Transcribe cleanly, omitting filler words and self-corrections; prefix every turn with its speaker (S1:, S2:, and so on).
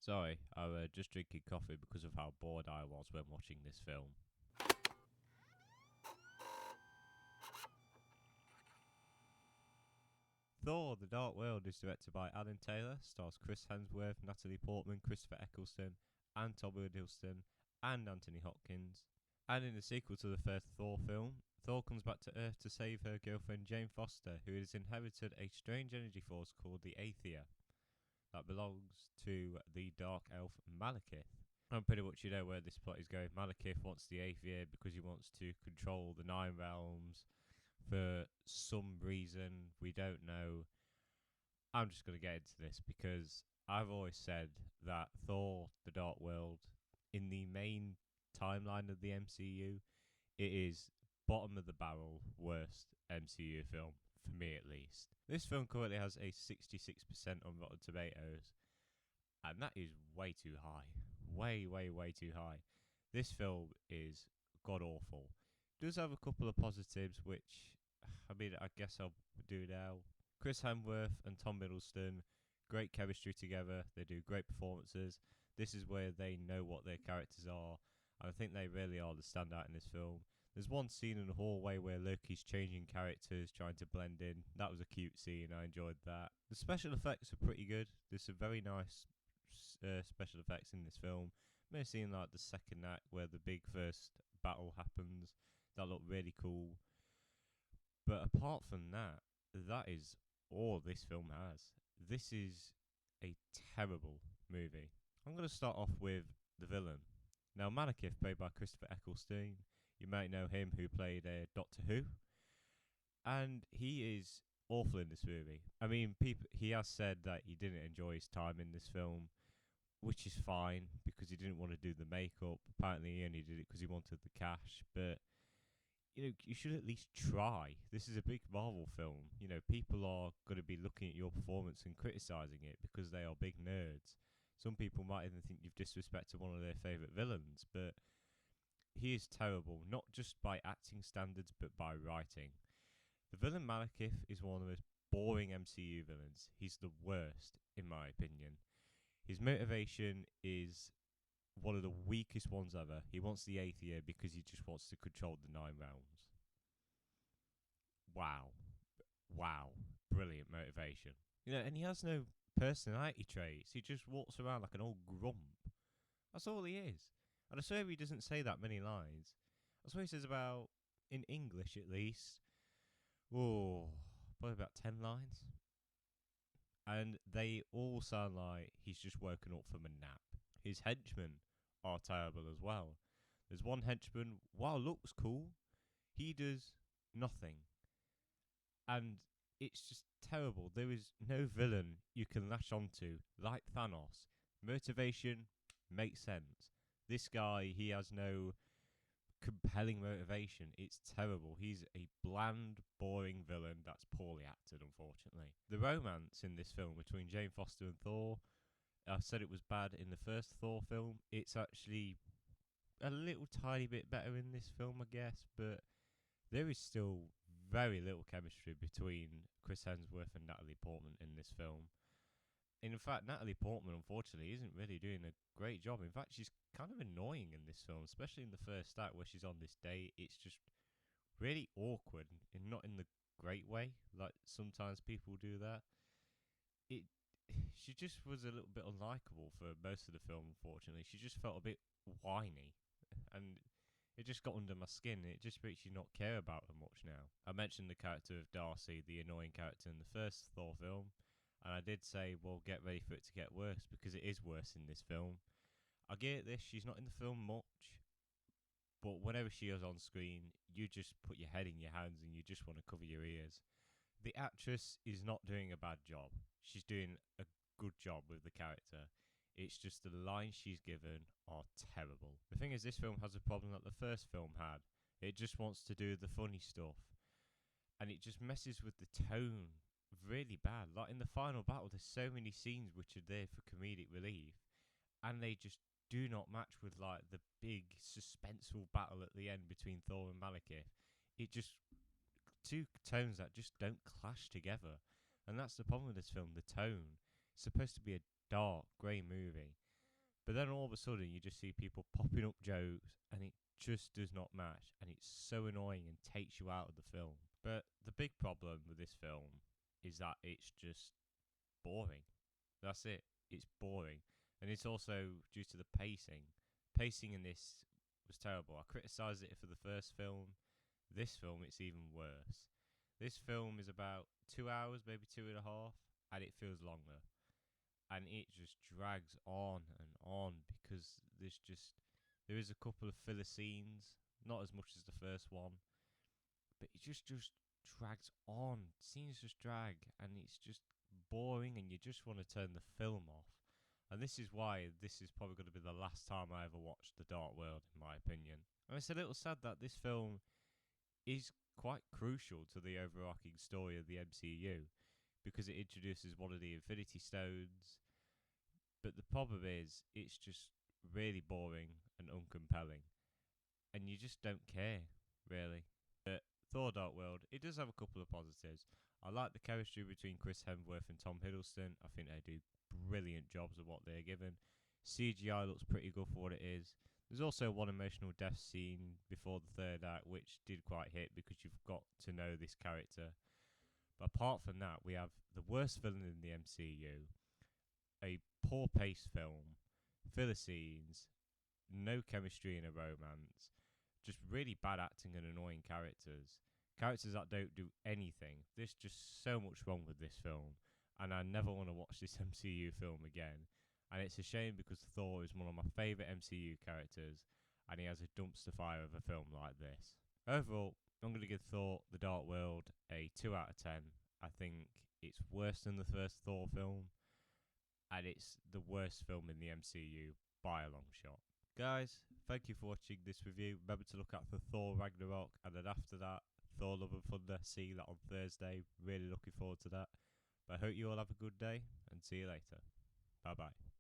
S1: Sorry, I was just drinking coffee because of how bored I was when watching this film. Thor: The Dark World is directed by Alan Taylor, stars Chris Hemsworth, Natalie Portman, Christopher Eccleston, and Tom Hiddleston, and Anthony Hopkins. And in the sequel to the first Thor film, Thor comes back to Earth to save her girlfriend Jane Foster, who has inherited a strange energy force called the Aether that belongs to the dark elf Malekith. And pretty much you know where this plot is going. Malekith wants the Aether because he wants to control the Nine Realms for some reason we don't know. I'm just going to get into this because I've always said that Thor: The Dark World, in the main timeline of the MCU, it is bottom of the barrel worst MCU film, for me at least. This film currently has a 66% on Rotten Tomatoes, and that is way too high. Way too high. This film is god awful. It does have a couple of positives, which, I guess I'll do now. Chris Hemsworth and Tom Hiddleston, great chemistry together. They do great performances. This is where they know what their characters are, and I think they really are the standout in this film. There's one scene in the hallway where Loki's changing characters, trying to blend in. That was a cute scene. I enjoyed that. The special effects are pretty good. There's some very nice special effects in this film. May have seen like the second act where the big first battle happens. That looked really cool. But apart from that, that is all this film has. This is a terrible movie. I'm going to start off with the villain. Now, Malekith, played by Christopher Eccleston, you might know him who played Doctor Who, and he is awful in this movie. He has said that he didn't enjoy his time in this film, which is fine because he didn't want to do the makeup. Apparently, he only did it because he wanted the cash, but you should at least try. This is a big Marvel film. People are going to be looking at your performance and criticizing it because they are big nerds. Some people might even think you've disrespected one of their favourite villains, but he is terrible, not just by acting standards, but by writing. The villain Malekith is one of the most boring MCU villains. He's the worst, in my opinion. His motivation is one of the weakest ones ever. He wants the Aether because he just wants to control the Nine Realms. Wow. Brilliant motivation. And he has no personality traits. He just walks around like an old grump. That's all he is. And I swear he doesn't say that many lines. I swear he says about, in English at least, probably about 10 lines. And they all sound like he's just woken up from a nap. His henchmen are terrible as well. There's one henchman, while looks cool, he does nothing. And it's just terrible. There is no villain you can latch onto like Thanos. Motivation makes sense. This guy, he has no compelling motivation. It's terrible. He's a bland, boring villain that's poorly acted, unfortunately. The romance in this film between Jane Foster and Thor, I said it was bad in the first Thor film. It's actually a little tiny bit better in this film, I guess, but there is still very little chemistry between Chris Hemsworth and Natalie Portman in this film. In fact, Natalie Portman, unfortunately, isn't really doing a great job. In fact, she's kind of annoying in this film, especially in the first act where she's on this date. It's just really awkward and not in the great way, like sometimes people do that. She just was a little bit unlikable for most of the film, unfortunately. She just felt a bit whiny, and it just got under my skin. It just makes you not care about her much now. I mentioned the character of Darcy, the annoying character in the first Thor film, and I did say, well, get ready for it to get worse, because it is worse in this film. I get this, she's not in the film much, but whenever she is on screen, you just put your head in your hands and you just want to cover your ears. The actress is not doing a bad job. She's doing a good job with the character. It's just the lines she's given are terrible. The thing is, this film has a problem that the first film had. It just wants to do the funny stuff, and it just messes with the tone really bad. Like in the final battle, there's so many scenes which are there for comedic relief, and they just do not match with like the big suspenseful battle at the end between Thor and Malekith. It just two tones that just don't clash together, and that's the problem with this film. The tone. It's supposed to be a dark, grey movie, But then all of a sudden, you just see people popping up jokes, and it just does not match, and it's so annoying and takes you out of the film. But the big problem with this film is that it's just boring. That's it. It's boring. And it's also due to the pacing. Pacing in this was terrible. I criticised it for the first film. This film, it's even worse. This film is about 2 hours, maybe 2.5, and it feels longer. And it just drags on and on because there is a couple of filler scenes, not as much as the first one, but it just drags on. Scenes just drag, and it's just boring, and you just want to turn the film off. And this is why this is probably going to be the last time I ever watched The Dark World, in my opinion. And it's a little sad that this film is quite crucial to the overarching story of the MCU because it introduces one of the Infinity Stones. But the problem is, it's just really boring and uncompelling. And you just don't care, really. But Thor Dark World, it does have a couple of positives. I like the chemistry between Chris Hemsworth and Tom Hiddleston. I think they do brilliant jobs of what they're given. CGI looks pretty good for what it is. There's also one emotional death scene before the third act, which did quite hit because you've got to know this character. But apart from that, we have the worst villain in the MCU, a poor paced film, filler scenes, no chemistry in a romance, just really bad acting and annoying characters. Characters that don't do anything. There's just so much wrong with this film, and I never want to watch this MCU film again. And it's a shame because Thor is one of my favourite MCU characters, and he has a dumpster fire of a film like this. Overall, I'm going to give Thor The Dark World a 2 out of 10. I think it's worse than the first Thor film, and it's the worst film in the MCU by a long shot. Guys, thank you for watching this review. Remember to look out for Thor Ragnarok, and then after that, Thor Love and Thunder. See that on Thursday. Really looking forward to that. But I hope you all have a good day, and see you later. Bye bye.